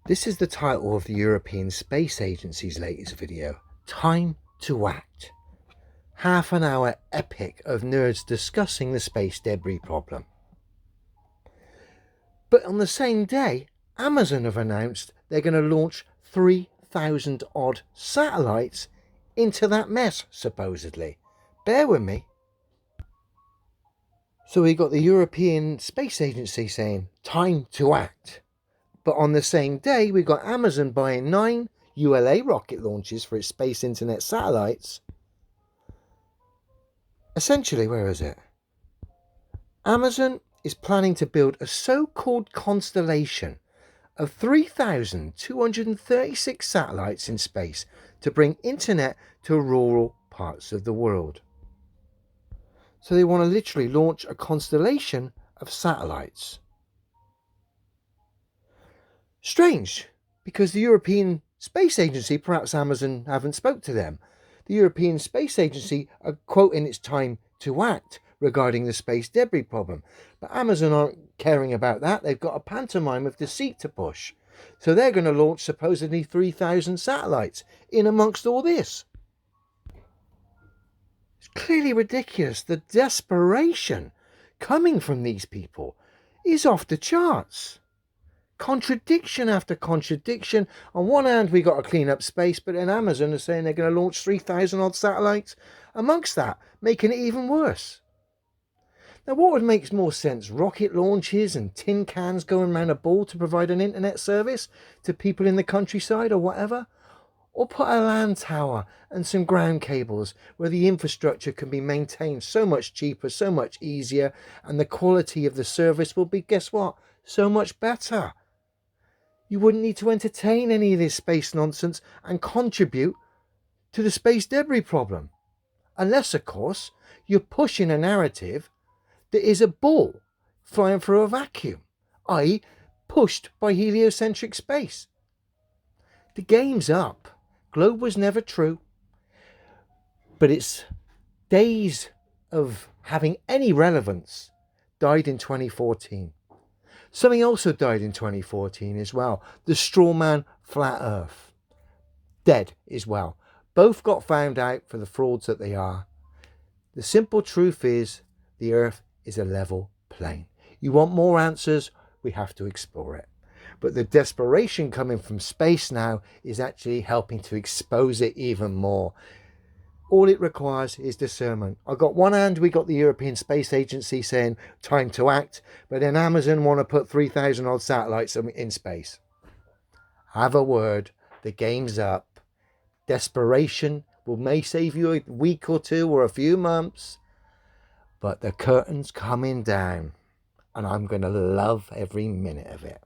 This is the title of the European Space Agency's latest video, Time to Act. Half an hour epic of nerds discussing the space debris problem. But on the same day, Amazon have announced they're going to launch 3,000 odd satellites into that mess, supposedly. Bear with me. So we got the European Space Agency saying, time to act. But on the same day, we got Amazon buying 9 ULA rocket launches for its space internet satellites. Essentially, where is it? Amazon is planning to build a so-called constellation of 3,236 satellites in space to bring internet to rural parts of the world. So they want to literally launch a constellation of satellites. Strange, because the European Space Agency, perhaps Amazon haven't spoke to them. The European Space Agency are quoting its time to act regarding the space debris problem. But Amazon aren't caring about that. They've got a pantomime of deceit to push. So they're going to launch supposedly 3,000 satellites in amongst all this. It's clearly ridiculous. The desperation coming from these people is off the charts. Contradiction after contradiction. On one hand, we got to clean up space, but then Amazon are saying they're going to launch 3,000 odd satellites amongst that, making it even worse. Now, what would make more sense? Rocket launches and tin cans going around a ball to provide an internet service to people in the countryside or whatever? Or put a land tower and some ground cables where the infrastructure can be maintained so much cheaper, so much easier, and the quality of the service will be, guess what, so much better. You wouldn't need to entertain any of this space nonsense and contribute to the space debris problem. Unless, of course, you're pushing a narrative that is a ball flying through a vacuum, i.e. pushed by heliocentric space. The game's up. Globe was never true. But its days of having any relevance died in 2014. Something also died in 2014 as well. The strawman flat earth. Dead as well. Both got found out for the frauds that they are. The simple truth is the earth is a level plane. You want more answers? We have to explore it. But the desperation coming from space now is actually helping to expose it even more. All it requires is discernment. I got one hand, we got the European Space Agency saying time to act, but then Amazon want to put 3,000 odd satellites in space. Have a word. The game's up. Desperation may save you a week or two or a few months, but the curtain's coming down, and I'm going to love every minute of it.